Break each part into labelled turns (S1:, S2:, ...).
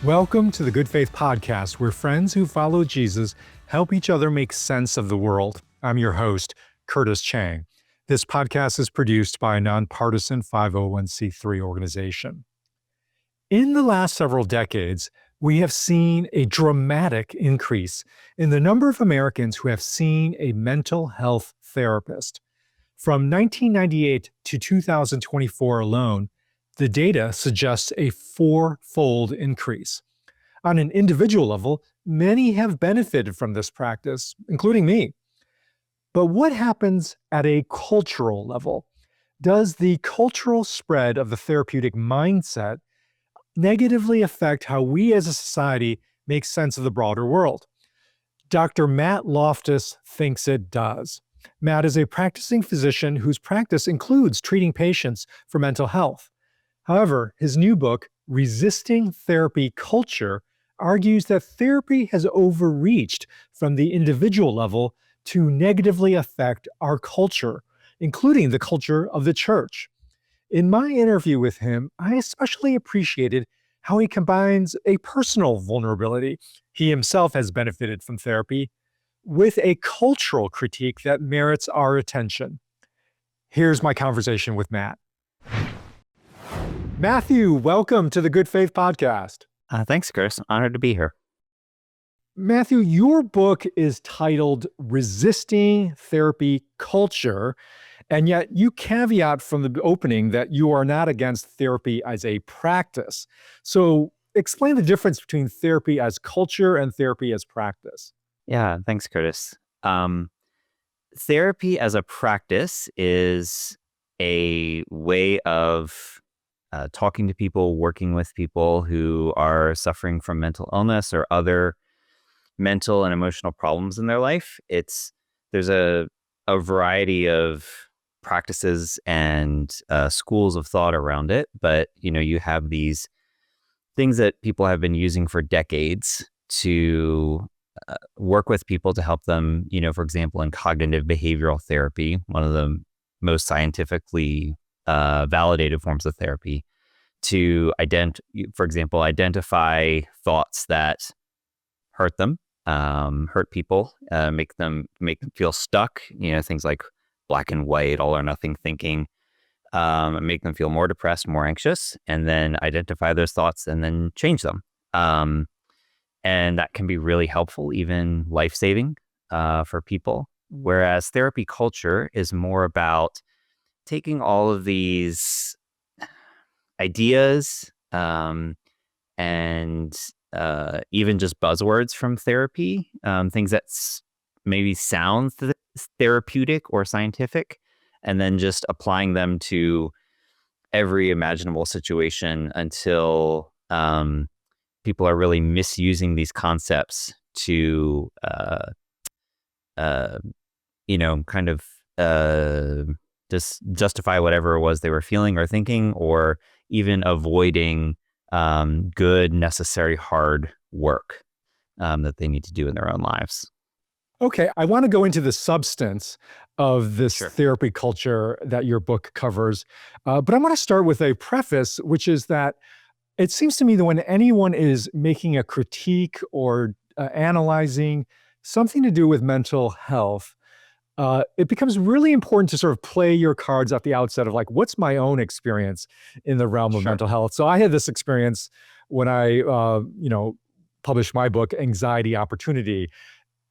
S1: Welcome to the Good Faith Podcast, where friends who follow Jesus help each other make sense of the world. I'm your host, Curtis Chang. This podcast is produced by a nonpartisan 501c3 organization. In the last several decades, we have seen a dramatic increase in the number of Americans who have seen a mental health therapist. From 1998 to 2024 alone, the data suggests a four-fold increase. On an individual level, many have benefited from this practice, including me. But what happens at a cultural level? Does the cultural spread of the therapeutic mindset negatively affect how we as a society make sense of the broader world? Dr. Matt Loftus thinks it does. Matt is a practicing physician whose practice includes treating patients for mental health. However, his new book, Resisting Therapy Culture, argues that therapy has overreached from the individual level to negatively affect our culture, including the culture of the church. In my interview with him, I especially appreciated how he combines a personal vulnerability, he himself has benefited from therapy, with a cultural critique that merits our attention. Here's my conversation with Matt. Matthew, welcome to the Good Faith Podcast.
S2: Thanks, Chris. Honored to be here.
S1: Matthew, your book is titled Resisting Therapy Culture, and yet you caveat from the opening that you are not against therapy as a practice. So explain the difference between therapy as culture and therapy as practice.
S2: Yeah, thanks, Curtis. Therapy as a practice is a way of talking to people, working with people who are suffering from mental illness or other mental and emotional problems in their life. There's a variety of practices and schools of thought around it, but you have these things that people have been using for decades to work with people to help them. For example, in cognitive behavioral therapy, one of the most scientifically validated forms of therapy, to for example, identify thoughts that hurt them, hurt people, make them feel stuck. Things like black and white, all or nothing thinking, make them feel more depressed, more anxious, and then identify those thoughts and then change them. And that can be really helpful, even life-saving for people. Whereas therapy culture is more about taking all of these ideas and even just buzzwords from therapy, things that maybe sound therapeutic or scientific, and then just applying them to every imaginable situation until people are really misusing these concepts to, just justify whatever it was they were feeling or thinking, or even avoiding good, necessary, hard work that they need to do in their own lives.
S1: Okay, I want to go into the substance of this
S2: Sure.
S1: therapy culture that your book covers, but I want to start with a preface, which is that it seems to me that when anyone is making a critique or analyzing something to do with mental health, it becomes really important to sort of play your cards at the outset of like, what's my own experience in the realm of
S2: Sure.
S1: mental health? So I had this experience when I, published my book, Anxiety Opportunity.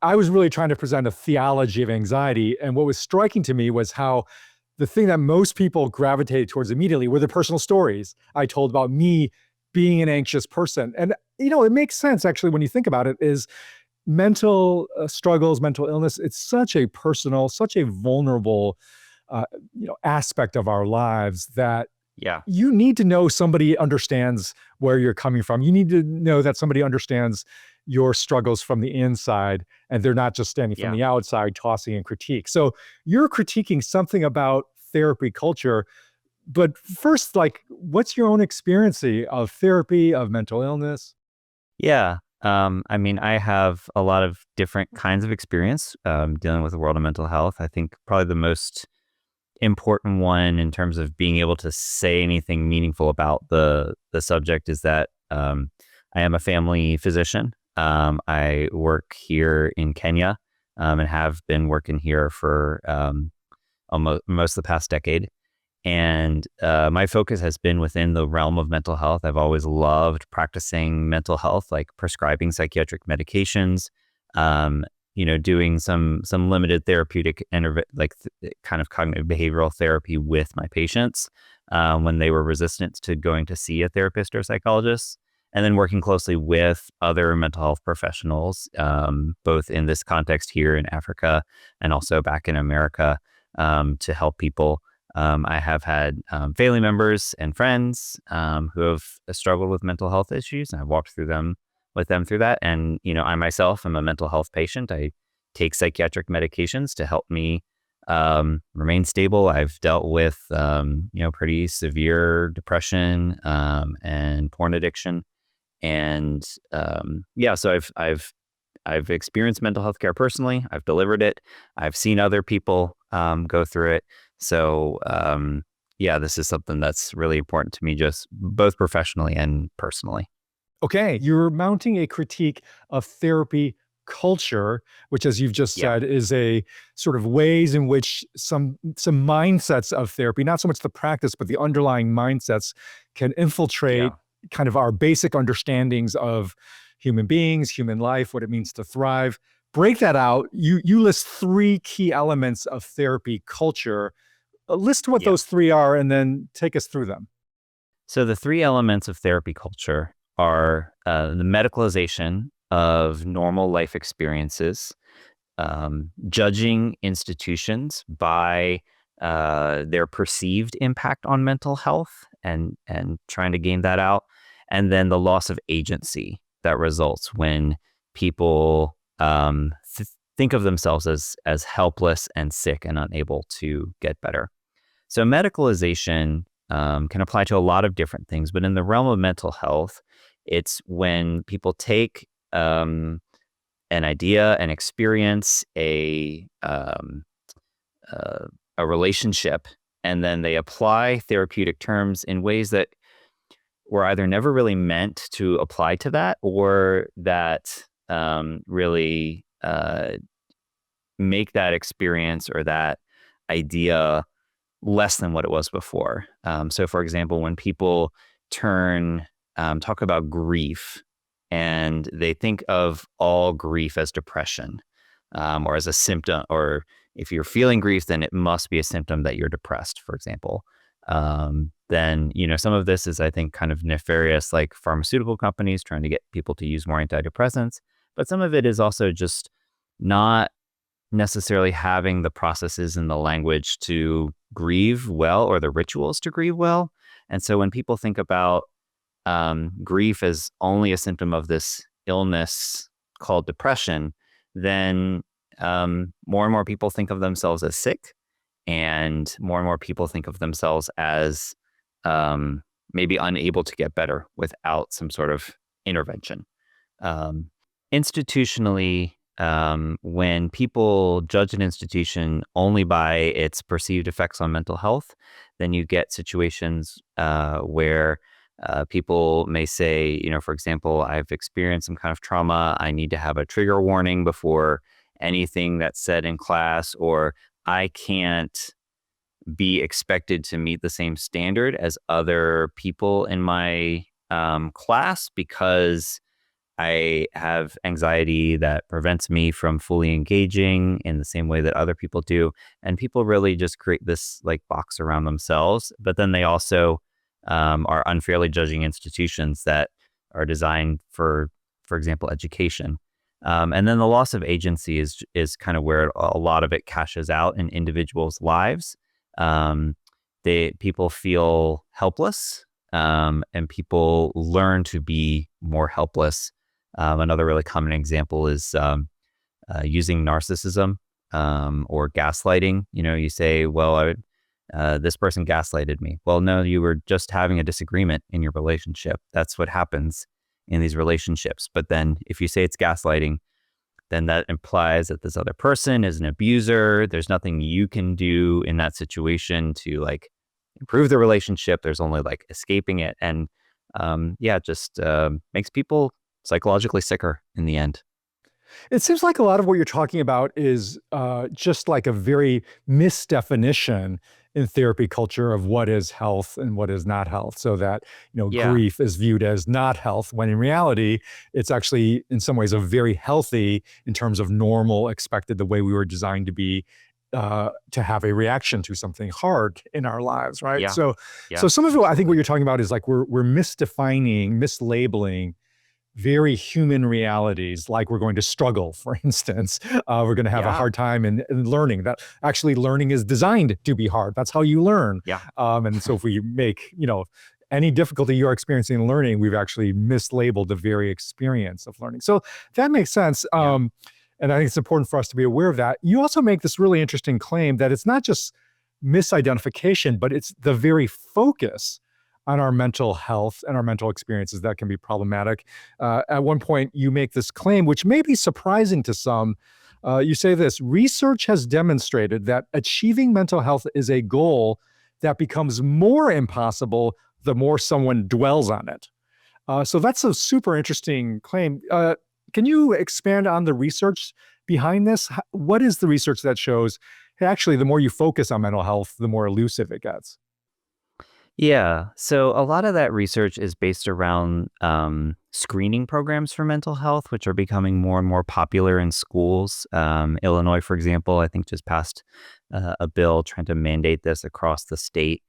S1: I was really trying to present a theology of anxiety. And what was striking to me was how the thing that most people gravitated towards immediately were the personal stories I told about me being an anxious person. And, it makes sense actually when you think about it, is mental struggles, mental illness, it's such a personal, such a vulnerable, aspect of our lives that you need to know somebody understands where you're coming from. You need to know that somebody understands your struggles from the inside, and they're not just standing from the outside tossing in critique. So you're critiquing something about therapy culture, but first, what's your own experience of therapy, of mental illness?
S2: Yeah. I have a lot of different kinds of experience dealing with the world of mental health. I think probably the most important one in terms of being able to say anything meaningful about the subject is that I am a family physician. I work here in Kenya, and have been working here for almost most of the past decade. And my focus has been within the realm of mental health. I've always loved practicing mental health, like prescribing psychiatric medications, doing some limited therapeutic kind of cognitive behavioral therapy with my patients when they were resistant to going to see a therapist or a psychologist, and then working closely with other mental health professionals, both in this context here in Africa and also back in America, to help people. I have had family members and friends who have struggled with mental health issues, and I've walked with them through that. And, I myself am a mental health patient. I take psychiatric medications to help me remain stable. I've dealt with, pretty severe depression and porn addiction. And so I've experienced mental health care personally. I've delivered it. I've seen other people go through it. So, this is something that's really important to me, just both professionally and personally.
S1: Okay, you're mounting a critique of therapy culture, which, as you've just said, is a sort of ways in which some mindsets of therapy, not so much the practice, but the underlying mindsets, can infiltrate kind of our basic understandings of human beings, human life, what it means to thrive. Break that out. You list 3 key elements of therapy culture. List what those 3 are, and then take us through them.
S2: So the 3 elements of therapy culture are the medicalization of normal life experiences, judging institutions by their perceived impact on mental health and trying to game that out, and then the loss of agency that results when people think of themselves as helpless and sick and unable to get better. So medicalization can apply to a lot of different things, but in the realm of mental health, it's when people take an idea, an experience, a relationship, and then they apply therapeutic terms in ways that were either never really meant to apply to that, or that really make that experience or that idea less than what it was before. So, for example, when people talk about grief, and they think of all grief as depression, or as a symptom, or if you're feeling grief, then it must be a symptom that you're depressed, for example. Then, some of this is, I think, kind of nefarious, like pharmaceutical companies trying to get people to use more antidepressants. But some of it is also just not necessarily having the processes and the language to grieve well, or the rituals to grieve well. And so when people think about grief as only a symptom of this illness called depression, then more and more people think of themselves as sick, and more people think of themselves as maybe unable to get better without some sort of intervention. Institutionally, when people judge an institution only by its perceived effects on mental health, then you get situations where people may say, for example, I've experienced some kind of trauma. I need to have a trigger warning before anything that's said in class, or I can't be expected to meet the same standard as other people in my class because I have anxiety that prevents me from fully engaging in the same way that other people do. And people really just create this like box around themselves. But then they also are unfairly judging institutions that are designed for example, education. And then the loss of agency is kind of where a lot of it cashes out in individuals' lives. People feel helpless, and people learn to be more helpless. Another really common example is using narcissism or gaslighting. You say, well, this person gaslighted me. Well, no, you were just having a disagreement in your relationship. That's what happens in these relationships. But then if you say it's gaslighting, then that implies that this other person is an abuser. There's nothing you can do in that situation to like improve the relationship. There's only like escaping it. And yeah, just makes people psychologically sicker in the end.
S1: It seems like a lot of what you're talking about is just like a very misdefinition in therapy culture of what is health and what is not health. So that,
S2: Yeah,
S1: grief is viewed as not health, when in reality, it's actually in some ways a very healthy in terms of normal, expected, the way we were designed to be, to have a reaction to something hard in our lives, right?
S2: yeah,
S1: So
S2: yeah,
S1: some of it, I think what
S2: absolutely.
S1: you're talking about is like we're misdefining, mislabeling very human realities, like we're going to struggle, for instance. We're going to have a
S2: Yeah,
S1: hard time in learning. That actually learning is designed to be hard. That's how you learn.
S2: yeah,
S1: And so if we make, any difficulty you're experiencing in learning, we've actually mislabeled the very experience of learning. So that makes sense.
S2: yeah,
S1: And I think it's important for us to be aware of that. You also make this really interesting claim that it's not just misidentification, but it's the very focus on our mental health and our mental experiences that can be problematic. At one point, you make this claim, which may be surprising to some. You say this: research has demonstrated that achieving mental health is a goal that becomes more impossible the more someone dwells on it. So that's a super interesting claim. Can you expand on the research behind this? What is the research that shows, hey, actually, the more you focus on mental health, the more elusive it gets?
S2: yeah. So a lot of that research is based around screening programs for mental health, which are becoming more and more popular in schools. Illinois, for example, I think just passed a bill trying to mandate this across the state.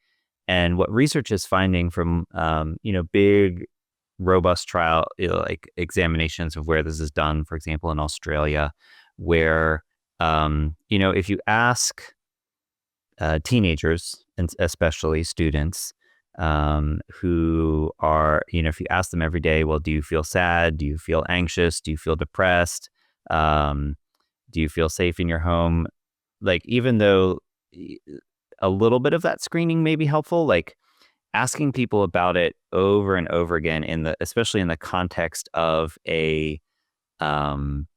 S2: And what research is finding from big, robust trial like examinations of where this is done, for example, in Australia, where if you ask teenagers and especially students who are, if you ask them every day, well, do you feel sad? Do you feel anxious? Do you feel depressed? Um, do you feel safe in your home? Like, even though a little bit of that screening may be helpful, like asking people about it over and over again especially in the context of um,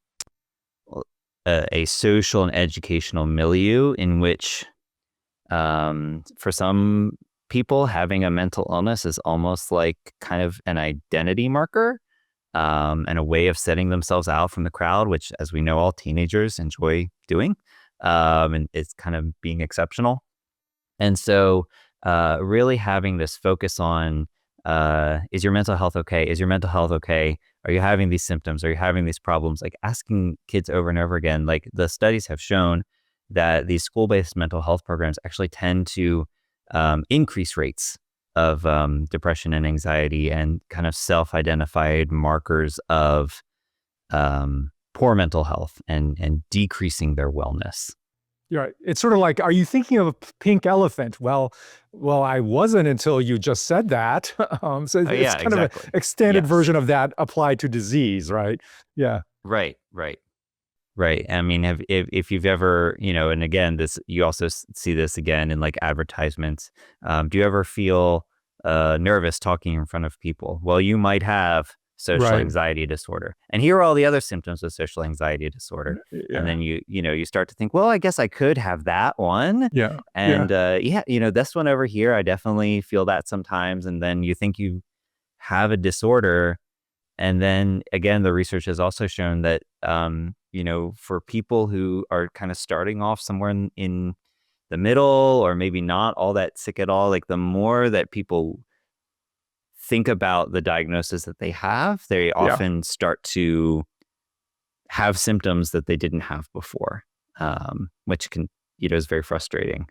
S2: a social and educational milieu in which for some people, having a mental illness is almost like kind of an identity marker, and a way of setting themselves out from the crowd, which, as we know, all teenagers enjoy doing. And it's kind of being exceptional. And so, really having this focus on is your mental health okay? Is your mental health okay? Are you having these symptoms? Are you having these problems? Like asking kids over and over again. Like the studies have shown that these school-based mental health programs actually tend to increase rates of depression and anxiety and kind of self-identified markers of poor mental health and decreasing their wellness.
S1: You're right. It's sort of like, are you thinking of a pink elephant? Well, I wasn't until you just said that. So
S2: Oh
S1: it's
S2: yeah,
S1: kind of an
S2: exactly.
S1: extended
S2: Yes.
S1: version of that applied to disease, right? Yeah.
S2: Right. Right. Right. I mean, if you've ever, and again, this you also see this again in like advertisements. Do you ever feel nervous talking in front of people? Well, you might have social
S1: Right.
S2: anxiety disorder, and here are all the other symptoms of social anxiety disorder. And
S1: Yeah.
S2: then you start to think, well, I guess I could have that one,
S1: Yeah. Yeah.
S2: and yeah, this one over here, I definitely feel that sometimes. And then you think you have a disorder, and then again, the research has also shown that, for people who are kind of starting off somewhere in the middle or maybe not all that sick at all, like the more that people think about the diagnosis that they have, they
S1: Yeah.
S2: often start to have symptoms that they didn't have before, which can, is very frustrating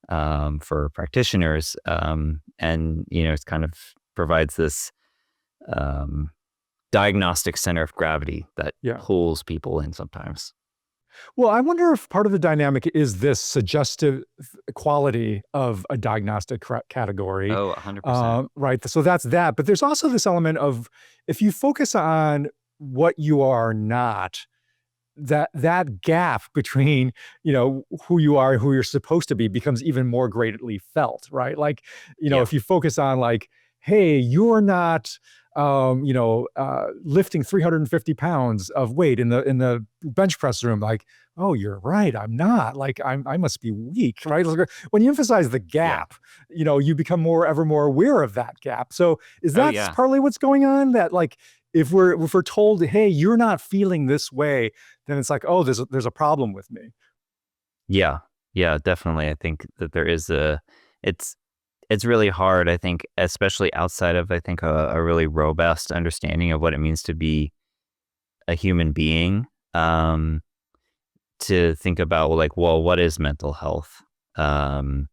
S2: for practitioners. And, it kind of provides this um, diagnostic center of gravity that
S1: Yeah.
S2: pulls people in sometimes.
S1: Well, I wonder if part of the dynamic is this suggestive quality of a diagnostic category,
S2: Oh, 100%.
S1: right? So that's that. But there's also this element of, if you focus on what you are not, that gap between, who you are and who you're supposed to be becomes even more greatly felt, right? Like,
S2: Yeah.
S1: if you focus on like, hey, you're not, lifting 350 pounds of weight in the bench press room. Like, oh, you're right. I'm not. Like, I must be weak, right? Like, when you emphasize the
S2: Yeah.
S1: gap, you become ever more aware of that gap. So is
S2: Oh
S1: that
S2: yeah.
S1: partly what's going on? That like, if we're told, hey, you're not feeling this way, then it's like, oh, there's a problem with me.
S2: Yeah. Yeah, definitely. I think that there is it's it's really hard, I think, especially outside of, I think, a really robust understanding of what it means to be a human being, to think about, well, like, well, what is mental health? There's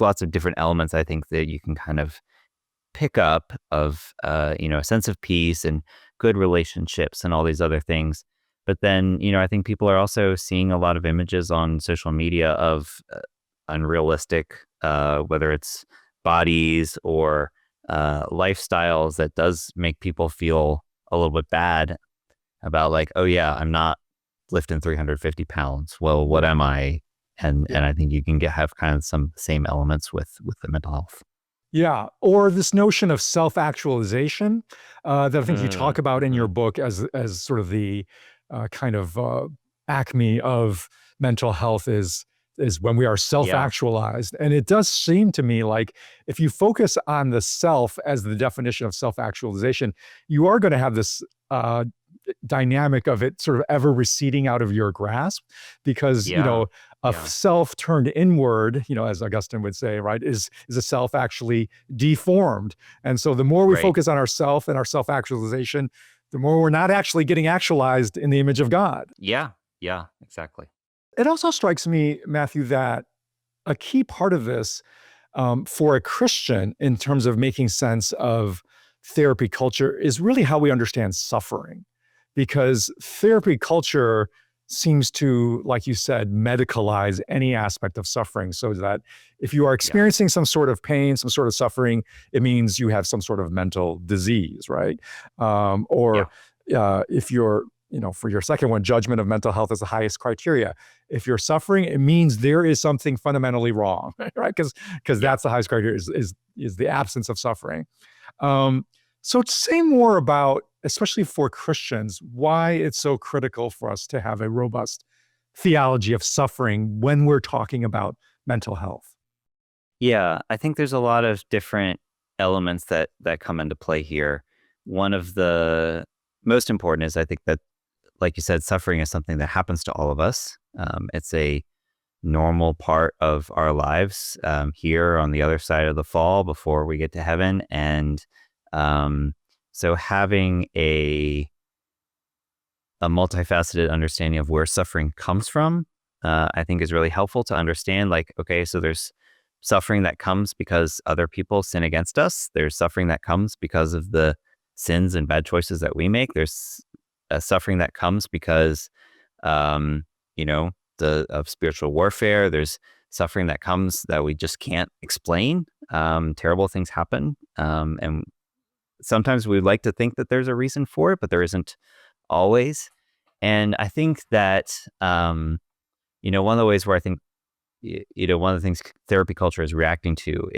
S2: lots of different elements, I think, that you can kind of pick up of, a sense of peace and good relationships and all these other things. But then, I think people are also seeing a lot of images on social media of unrealistic, whether it's bodies or lifestyles that does make people feel a little bit bad about, like, oh yeah, I'm not lifting 350 pounds. Well, what am I? And I think you can have kind of some same elements with the mental health.
S1: Yeah, or this notion of self-actualization that I think you talk about in
S2: Mm-hmm.
S1: your book as sort of the kind of acme of mental health is when we are
S2: Yeah.
S1: self-actualized. And it does seem to me like if you focus on the self as the definition of self-actualization, you are going to have this dynamic of it sort of ever receding out of your grasp because
S2: Yeah.
S1: a
S2: Yeah.
S1: self turned inward, as Augustine would say, right, is a self actually deformed. And so the more we
S2: Right.
S1: focus on ourself and our self actualization, the more we're not actually getting actualized in the image of God.
S2: Yeah. Yeah. Exactly.
S1: It also strikes me, Matthew, that a key part of this for a Christian in terms of making sense of therapy culture is really how we understand suffering. Because therapy culture seems to, like you said, medicalize any aspect of suffering so that if you are
S2: Yeah.
S1: experiencing some sort of pain, some sort of suffering, it means you have some sort of mental disease, right? Or
S2: Yeah.
S1: if you're, for your second one, judgment of mental health is the highest criteria. If you're suffering, it means there is something fundamentally wrong, right? Because
S2: Yeah.
S1: that's the highest criteria is the absence of suffering. Um, so say more about, especially for Christians, why it's so critical for us to have a robust theology of suffering when we're talking about mental health.
S2: Yeah, I think there's a lot of different elements that come into play here. One of the most important is, I think, that, like you said, suffering is something that happens to all of us. It's a normal part of our lives, here on the other side of the fall before we get to heaven. And um, so having a multifaceted understanding of where suffering comes from, I think, is really helpful to understand. Like, okay, so there's suffering that comes because other people sin against us. There's suffering that comes because of the sins and bad choices that we make. There's a suffering that comes because, um, you know, of spiritual warfare. There's suffering that comes that we just can't explain. Terrible things happen, and sometimes we like to think that there's a reason for it, but there isn't always. And I think that, one of the ways where I think, one of the things therapy culture is reacting to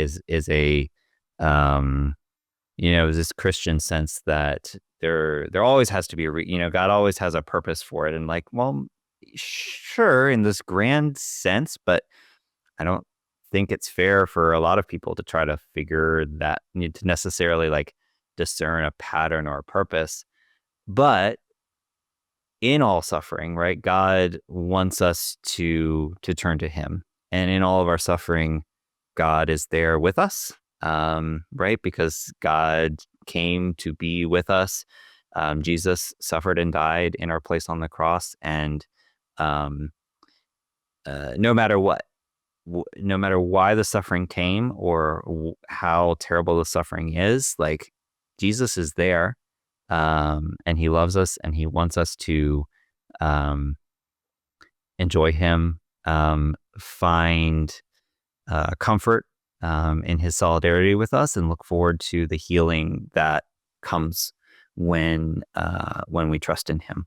S2: um, is this Christian sense that there always has to be God always has a purpose for it. And, like, well, sure, in this grand sense, but I don't think it's fair for a lot of people to try to figure that, to necessarily, like, discern a pattern or a purpose. But in all suffering, right, God wants us to turn to Him, and in all of our suffering, God is there with us, right? Because God came to be with us. Jesus suffered and died in our place on the cross, and um, no matter what, no matter why the suffering came or how terrible the suffering is, like, Jesus is there, and He loves us, and He wants us to um, enjoy Him, find comfort in His solidarity with us, and look forward to the healing that comes when we trust in Him.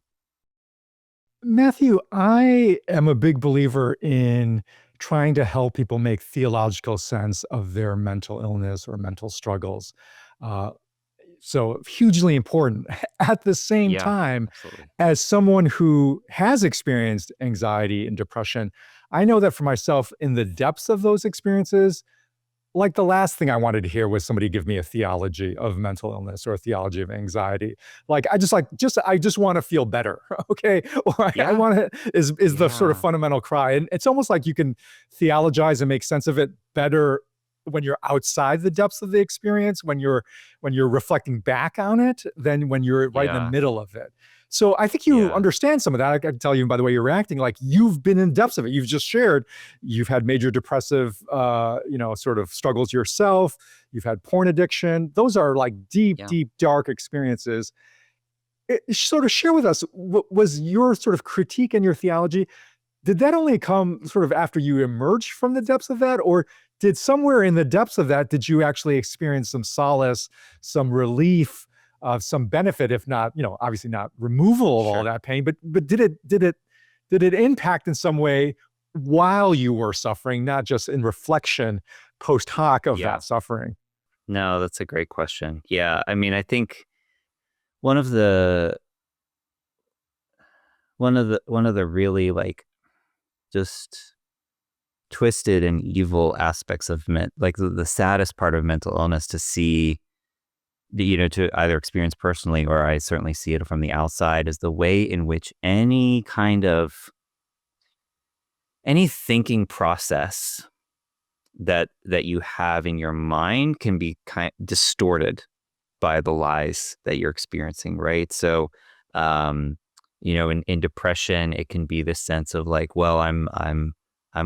S1: Matthew, I am a big believer in trying to help people make theological sense of their mental illness or mental struggles. Uh, so hugely important. At the same
S2: Yeah,
S1: time,
S2: absolutely.
S1: as someone who has experienced anxiety and depression, I know that for myself, in the depths of those experiences, like the last thing I wanted to hear was somebody give me a theology of mental illness or a theology of anxiety. I just want to feel better. Okay. Or I
S2: Yeah,
S1: want to is the sort of
S2: yeah,
S1: fundamental cry. And it's almost like you can theologize and make sense of it better when you're outside the depths of the experience, when you're reflecting back on it, than when you're right in the
S2: yeah,
S1: middle of it. So I think you
S2: yeah,
S1: understand some of that. I can tell you by the way you're reacting, like you've been in depths of it. You've just shared you've had major depressive, sort of struggles yourself. You've had porn addiction. Those are like deep,
S2: yeah.
S1: deep, dark experiences. Sort of share with us, what was your sort of critique and your theology? Did that only come sort of after you emerged from the depths of that? Or did somewhere in the depths of that, did you actually experience some solace, some relief, some benefit, if not, obviously not removal of all
S2: Sure.
S1: that pain, but did it impact in some way while you were suffering, not just in reflection post hoc of
S2: Yeah.
S1: that suffering?
S2: No, that's a great question. Yeah, I mean, I think one of the one of the really like just twisted and evil aspects of like the saddest part of mental illness to see, to either experience personally, or I certainly see it from the outside, is the way in which any thinking process that you have in your mind can be kind distorted by the lies that you're experiencing, right? So, um, in depression, it can be this sense of like, well, I'm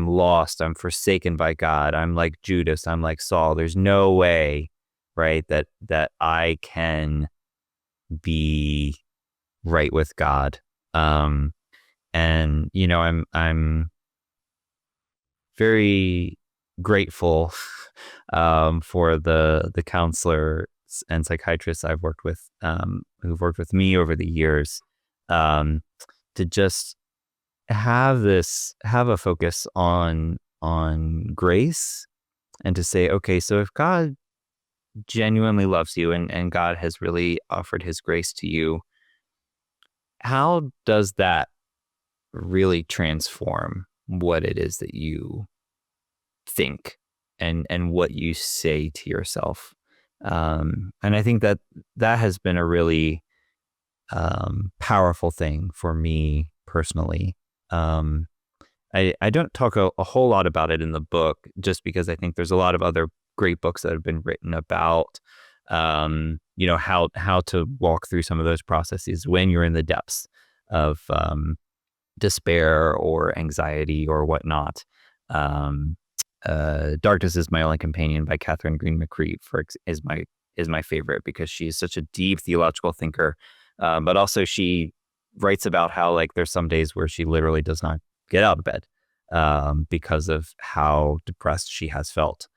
S2: lost, I'm forsaken by God, I'm like Judas, I'm like Saul. There's no way, right, that I can be right with God. Um, and I'm very grateful for the counselors and psychiatrists I've worked with, who've worked with me over the years, um, to just have a focus on grace, and to say, okay, so if God genuinely loves you, and God has really offered his grace to you, how does that really transform what it is that you think, and what you say to yourself? And I think that has been a really powerful thing for me personally. Um, I don't talk a whole lot about it in the book, just because I think there's a lot of other great books that have been written about, how to walk through some of those processes when you're in the depths of despair or anxiety or whatnot. Um, Darkness is My Only Companion by Catherine Green McCree is my favorite, because she's such a deep theological thinker, but also she writes about how, like, there's some days where she literally does not get out of bed, because of how depressed she has felt.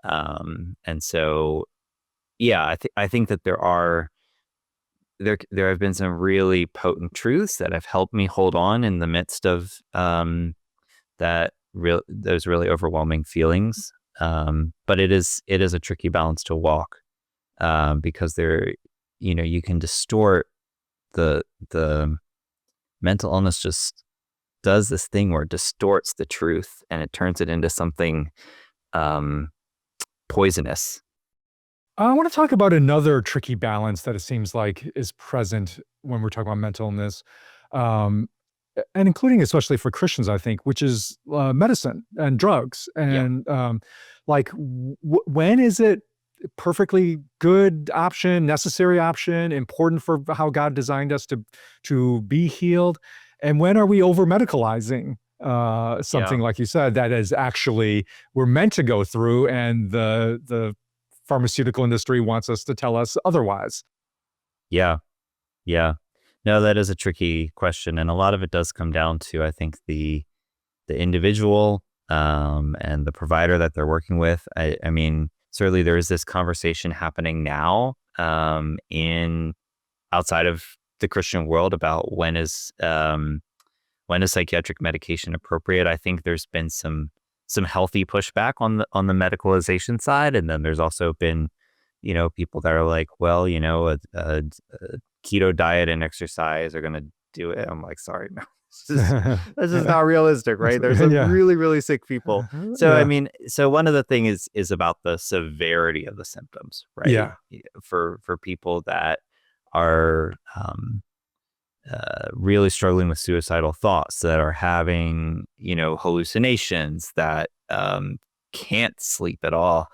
S2: And so, yeah, I think that there have been some really potent truths that have helped me hold on in the midst of those really overwhelming feelings. But it is a tricky balance to walk, because you can distort the mental illness. Just does this thing where it distorts the truth, and it turns it into something um, poisonous.
S1: I want to talk about another tricky balance that it seems like is present when we're talking about mental illness, um, and including especially for Christians, I think, which is medicine and drugs.
S2: Yeah,
S1: And when is it perfectly good option, necessary option, important for how God designed us to be healed, and when are we over medicalizing
S2: yeah,
S1: something like you said that is actually we're meant to go through, and the pharmaceutical industry wants us to tell us otherwise.
S2: yeah, yeah. No, that is a tricky question, and a lot of it does come down to, I think, the individual, and the provider that they're working with. I mean, certainly there is this conversation happening now, in outside of the Christian world, about when is psychiatric medication appropriate. I think there's been some some healthy pushback on the medicalization side, and then there's also been, people that are like, well, a keto diet and exercise are going to do it. I'm like, sorry, no, this is not realistic, right? There's some
S1: Yeah.
S2: really, really sick people. So, I
S1: Yeah.
S2: mean, so one of the things is about the severity of the symptoms, right?
S1: Yeah.
S2: For people that are really struggling with suicidal thoughts, that are having, hallucinations, that can't sleep at all,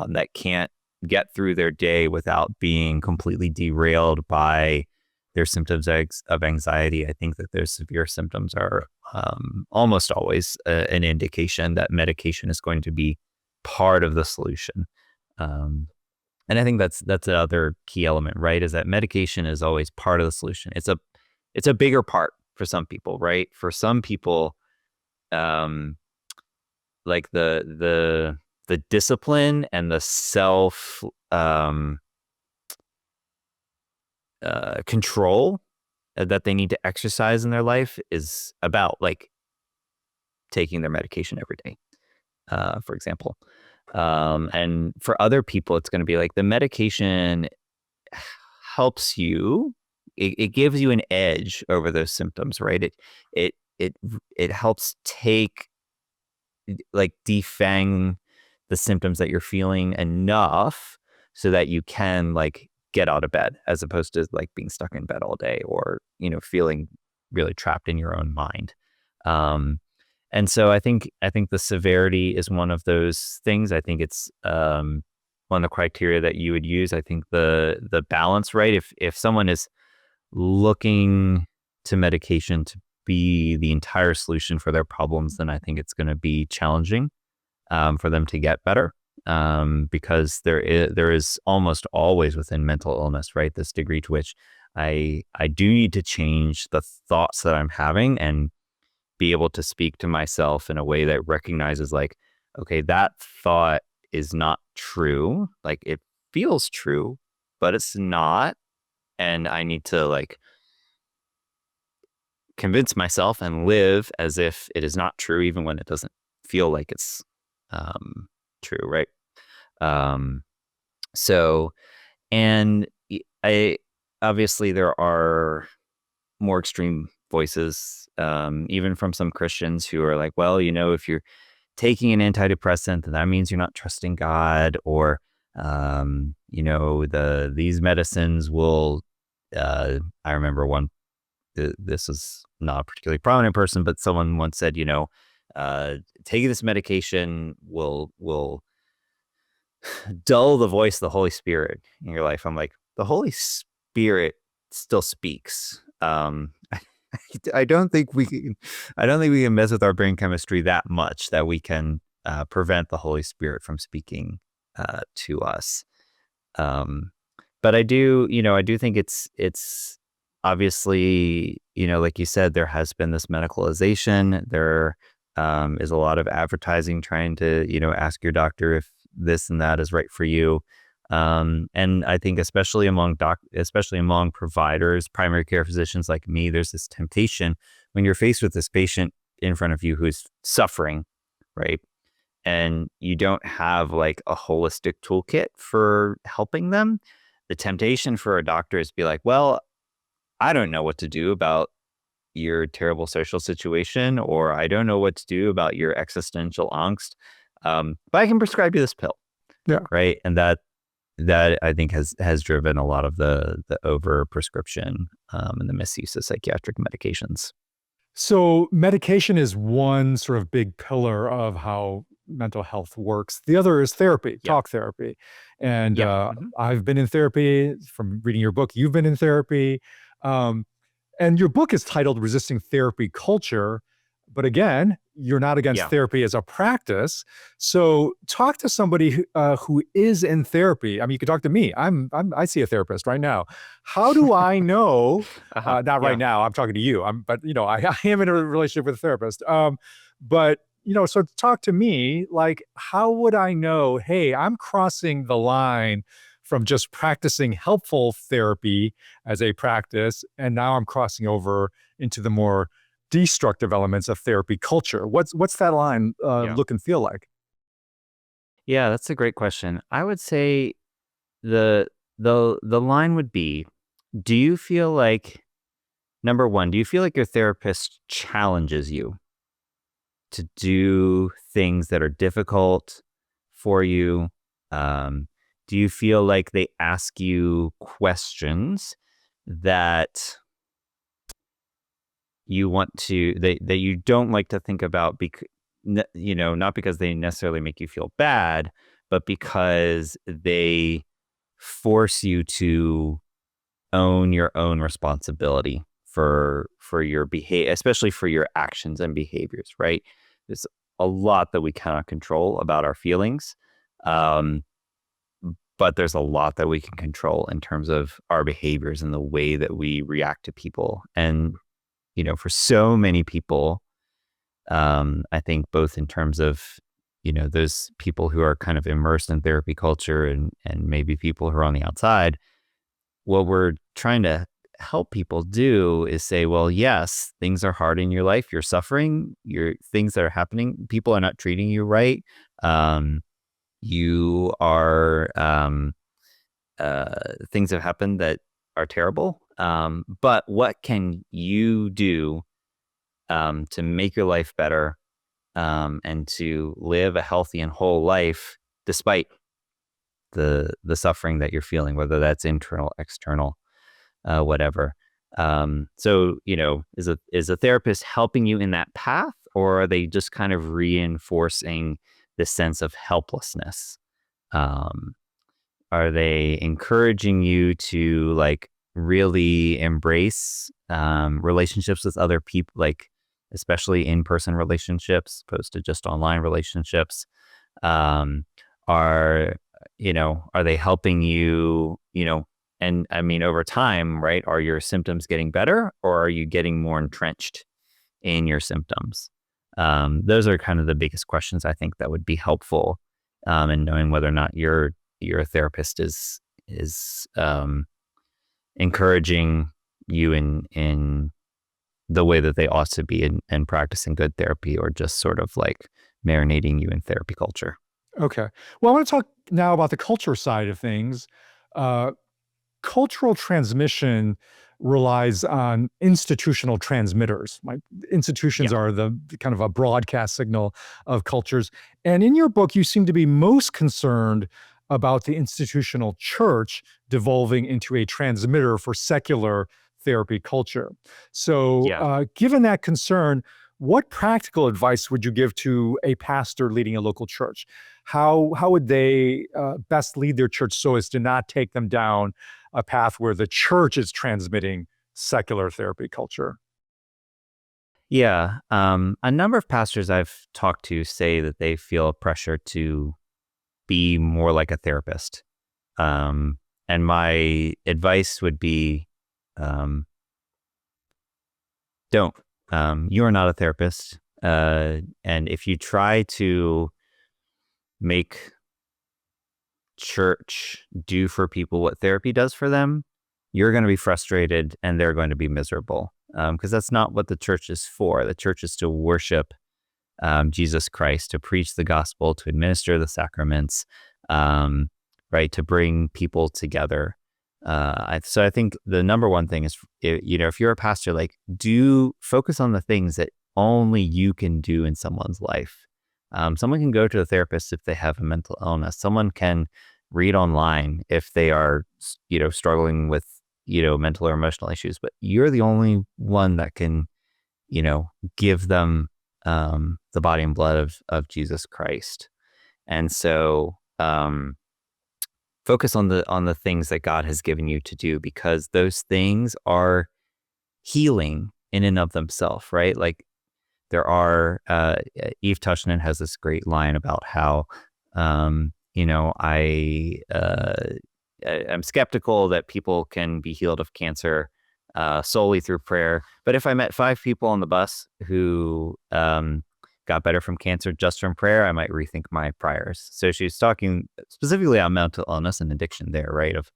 S2: that can't get through their day without being completely derailed by their symptoms of anxiety. I think that their severe symptoms are almost always an indication that medication is going to be part of the solution. And I think that's the other key element, right? Is that medication is always part of the solution. It's a bigger part for some people, right? For some people, like the discipline and the self control that they need to exercise in their life is about like taking their medication every day, for example. And for other people, it's going to be like the medication helps you. It gives you an edge over those symptoms, right? It helps take, like, defang the symptoms that you're feeling enough so that you can like get out of bed, as opposed to like being stuck in bed all day, or feeling really trapped in your own mind. And so I think the severity is one of those things. I think it's one of the criteria that you would use. I think the balance, right? If someone is looking to medication to be the entire solution for their problems, then I think it's going to be challenging for them to get better, because there is almost always within mental illness, right, this degree to which I do need to change the thoughts that I'm having and be able to speak to myself in a way that recognizes, like, okay, that thought is not true. Like, it feels true, but it's not. And I need to like convince myself and live as if it is not true, even when it doesn't feel like it's true, right? Um, so, and I obviously there are more extreme voices, even from some Christians who are like, well, if you're taking an antidepressant, then that means you're not trusting God, or these medicines will. I remember this is not a particularly prominent person, but someone once said, taking this medication will dull the voice of the Holy Spirit in your life. I'm like, the Holy Spirit still speaks. I don't think we can mess with our brain chemistry that much that we can prevent the Holy Spirit from speaking to us. But I do think it's obviously, like you said, there has been this medicalization. There is a lot of advertising trying to, ask your doctor if this and that is right for you. And I think especially among providers, primary care physicians like me, there's this temptation when you're faced with this patient in front of you who's suffering, right? And you don't have like a holistic toolkit for helping them. The temptation for a doctor is to be like, well, I don't know what to do about your terrible social situation, or I don't know what to do about your existential angst, but I can prescribe you this pill.
S1: Yeah.
S2: Right. And that I think has driven a lot of the over prescription and the misuse of psychiatric medications.
S1: So medication is one sort of big pillar of how mental health works. The other is therapy,
S2: Yep.
S1: talk therapy. And
S2: Yep. Mhm.
S1: I've been in therapy from reading your book. You've been in therapy. Um, and your book is titled Resisting Therapy Culture. But again, you're not against
S2: Yeah.
S1: therapy as a practice. So talk to somebody who is in therapy. I mean, you could talk to me. I see a therapist right now. How do I know? Not right
S2: Yeah.
S1: now. I'm talking to you. But I am in a relationship with a therapist. But so talk to me. Like, how would I know? Hey, I'm crossing the line from just practicing helpful therapy as a practice, and now I'm crossing over into the more destructive elements of therapy culture. What's that line look and feel like?
S2: Yeah, that's a great question. I would say the line would be, do you feel like, number one, do you feel like your therapist challenges you to do things that are difficult for you? Do you feel like they ask you questions that you want to that you don't like to think about, not because they necessarily make you feel bad, but because they force you to own your own responsibility for your behavior, especially for your actions and behaviors, right? There's a lot that we cannot control about our feelings, but there's a lot that we can control in terms of our behaviors and the way that we react to people. And for so many people, I think both in terms of those people who are kind of immersed in therapy culture and maybe people who are on the outside, what we're trying to help people do is say, well, yes, things are hard in your life. You're suffering. Things that are happening. People are not treating you right. You are things have happened that are terrible. But what can you do to make your life better and to live a healthy and whole life despite the suffering that you're feeling, whether that's internal, external, whatever. So, is a therapist helping you in that path, or are they just kind of reinforcing the sense of helplessness? Are they encouraging you to like really embrace relationships with other people, like especially in-person relationships, opposed to just online relationships? Are are they helping you, and I mean, over time, right? Are your symptoms getting better, or are you getting more entrenched in your symptoms? Those are kind of the biggest questions I think that would be helpful in knowing whether or not your therapist is encouraging you in the way that they ought to be and practicing good therapy, or just sort of like marinating you in therapy culture.
S1: Okay. Well, I want to talk now about the culture side of things. Uh, Cultural transmission relies on institutional transmitters. Institutions
S2: Yeah.
S1: are the kind of a broadcast signal of cultures. And in your book, you seem to be most concerned about the institutional church devolving into a transmitter for secular therapy culture. So,
S2: Yeah.
S1: given that concern, what practical advice would you give to a pastor leading a local church? How would they best lead their church so as to not take them down a path where the church is transmitting secular therapy culture?
S2: Yeah. A number of pastors I've talked to say that they feel pressure to be more like a therapist. And my advice would be, um, don't. You are not a therapist. And if you try to make church do for people what therapy does for them, you're going to be frustrated and they're going to be miserable. Because that's not what the church is for. The church is to worship Jesus Christ, to preach the gospel, to administer the sacraments, right, to bring people together. So I think the number one thing is, if you're a pastor, like, do focus on the things that only you can do in someone's life. Someone can go to a therapist if they have a mental illness. Someone can read online if they are, struggling with, mental or emotional issues. But you're the only one that can, give them the body and blood of Jesus Christ. And so focus on the things that God has given you to do, because those things are healing in and of themselves, right? Like there are Eve Tushnet has this great line about how I'm skeptical that people can be healed of cancer solely through prayer. But if I met 5 people on the bus who got better from cancer just from prayer, I might rethink my priors. So she's talking specifically on mental illness and addiction there, right? Of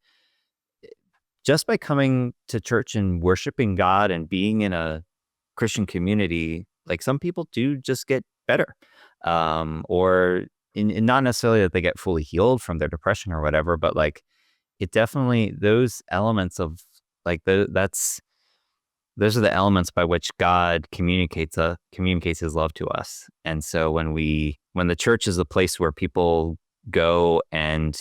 S2: just by coming to church and worshiping God and being in a Christian community, like some people do just get better, or in not necessarily that they get fully healed from their depression or whatever, but like it definitely those elements of like those are the elements by which God communicates His love to us. And so when the church is a place where people go and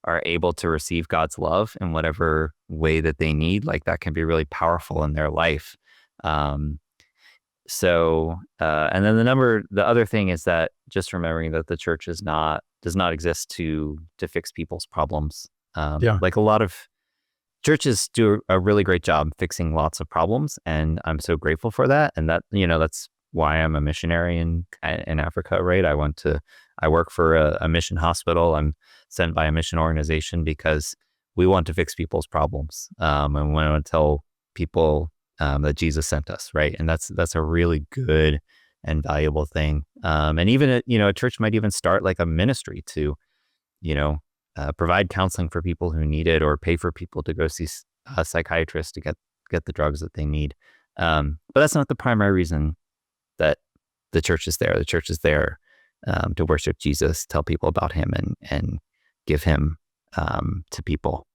S2: are able to receive God's love in whatever way that they need, like that can be really powerful in their life. Um, and then the other thing is that just remembering that the church does not exist to fix people's problems.
S1: Yeah.
S2: Like a lot of churches do a really great job fixing lots of problems, and I'm so grateful for that. And that's why I'm a missionary in Africa, right? I work for a mission hospital. I'm sent by a mission organization because we want to fix people's problems, and we want to tell people that Jesus sent us, right? And that's a really good and valuable thing. And even a church might even start like a ministry to, provide counseling for people who need it, or pay for people to go see a psychiatrist to get the drugs that they need. But that's not the primary reason that the church is there. The church is there to worship Jesus, tell people about Him, and give Him to people.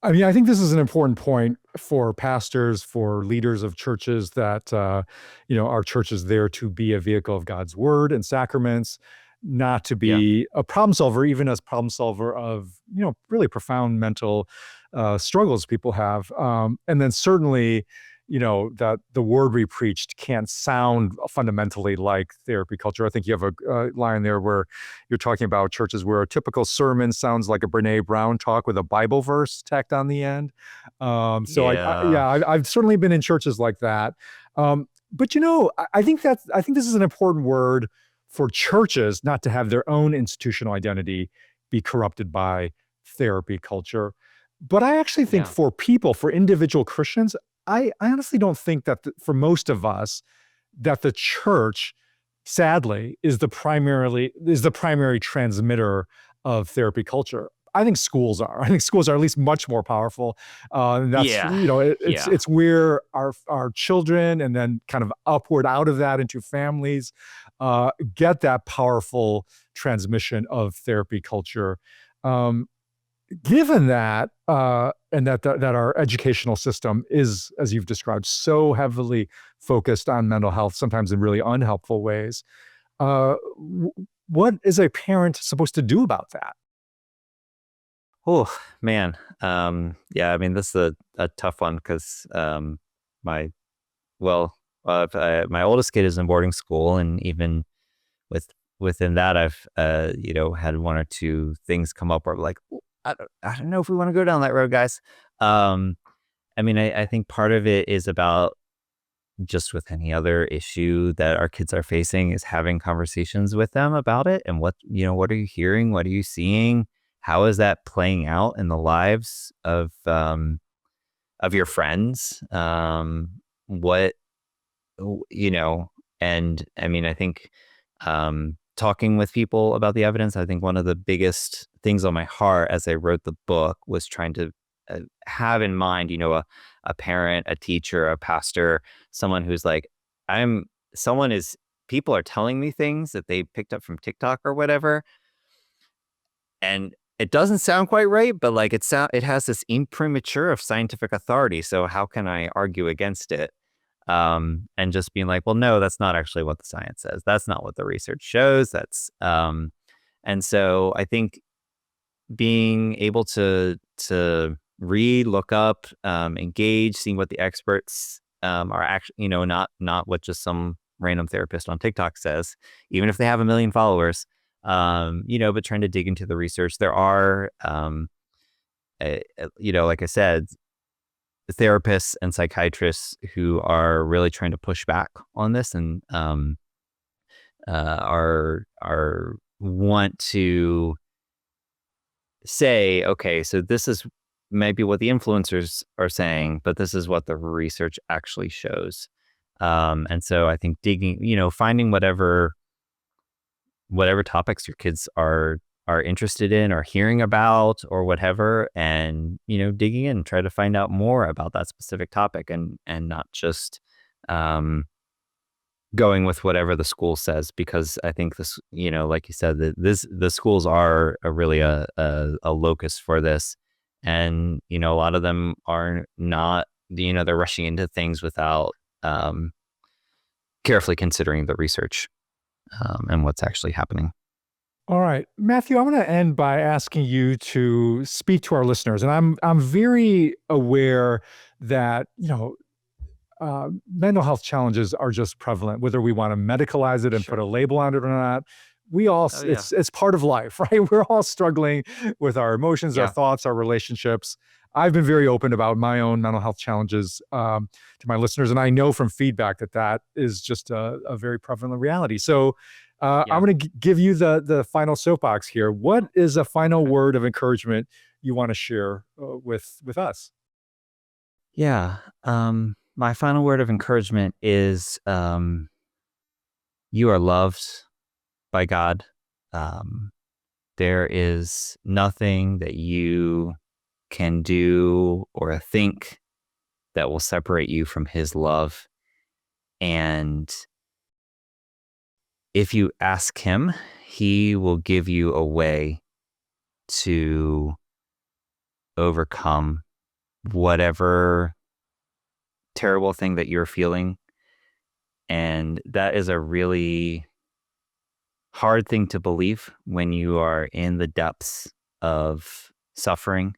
S1: I mean, I think this is an important point for pastors, for leaders of churches, that, our church is there to be a vehicle of God's word and sacraments, not to
S2: Yeah.
S1: be a problem solver, even as problem solver of, really profound mental struggles people have. And then certainly, that the word we preached can't sound fundamentally like therapy culture. I think you have a line there where you're talking about churches where a typical sermon sounds like a Brene Brown talk with a Bible verse tacked on the end. So
S2: Yeah.
S1: I've certainly been in churches like that. But I think this is an important word for churches not to have their own institutional identity be corrupted by therapy culture. But I actually think
S2: Yeah.
S1: for people, for individual Christians, I honestly don't think that for most of us, that the church, sadly, is the primary transmitter of therapy culture. I think schools are. I think schools are at least much more powerful. And that's
S2: Yeah. Yeah.
S1: it's where our children, and then kind of upward out of that into families, get that powerful transmission of therapy culture. Um, Given that, and that our educational system is, as you've described, so heavily focused on mental health, sometimes in really unhelpful ways, what is a parent supposed to do about that?
S2: Oh man. Yeah. I mean, this is a tough one because my my oldest kid is in boarding school, and even with within that, I've had one or two things come up where I'm like, "Ooh, I don't know if we want to go down that road, guys." Um, I mean, I think part of it is about, just with any other issue that our kids are facing, is having conversations with them about it, and what are you hearing? What are you seeing? How is that playing out in the lives of your friends? What you know, and I mean, I think talking with people about the evidence, I think one of the biggest things on my heart as I wrote the book was trying to have in mind, a parent, a teacher, a pastor, someone who's like, I'm, someone is, people are telling me things that they picked up from TikTok or whatever, and it doesn't sound quite right, but like it has this imprimatur of scientific authority. So how can I argue against it? And just being like, well, no, that's not actually what the science says. That's not what the research shows. And so I think being able to read, look up, engage, seeing what the experts are actually, not what just some random therapist on TikTok says, even if they have 1 million followers, but trying to dig into the research. There are, like I said, therapists and psychiatrists who are really trying to push back on this, and are want to say, okay, so this is maybe what the influencers are saying, but this is what the research actually shows. And so I think digging, finding whatever topics your kids are interested in or hearing about or whatever, and digging in, try to find out more about that specific topic, and not just going with whatever the school says, because I think this, like you said, the schools are really a locus for this. And, a lot of them are not, they're rushing into things without carefully considering the research and what's actually happening.
S1: All right, Matthew, I'm going to end by asking you to speak to our listeners. And I'm very aware that, mental health challenges are just prevalent, whether we want to medicalize it and put a label on it or not. We all, it's part of life, right? We're all struggling with our emotions, our thoughts, our relationships. I've been very open about my own mental health challenges to my listeners. And I know from feedback that is just a very prevalent reality. So I'm going to give you the final soapbox here. What is a final word of encouragement you want to share with us?
S2: Yeah. My final word of encouragement is you are loved by God. There is nothing that you can do or think that will separate you from his love. And if you ask him, he will give you a way to overcome whatever terrible thing that you're feeling. And that is a really hard thing to believe when you are in the depths of suffering.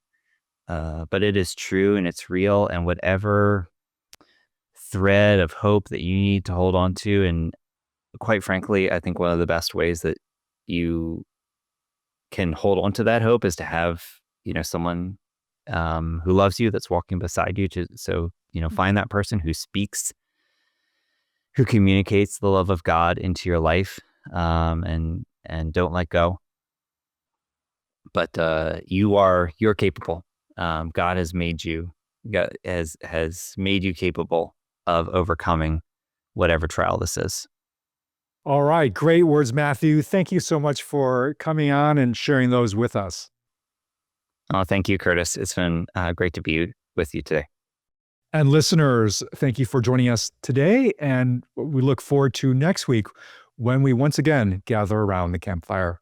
S2: But it is true and it's real. And whatever thread of hope that you need to hold on to, and quite frankly, I think one of the best ways that you can hold on to that hope is to have, someone who loves you, that's walking beside you. So find that person who speaks, who communicates the love of God into your life, and don't let go. But you're capable. God has made you. God has made you capable of overcoming whatever trial this is.
S1: All right. Great words, Matthew. Thank you so much for coming on and sharing those with us.
S2: Oh, thank you, Curtis. It's been great to be with you today.
S1: And listeners, thank you for joining us today. And we look forward to next week when we once again gather around the campfire.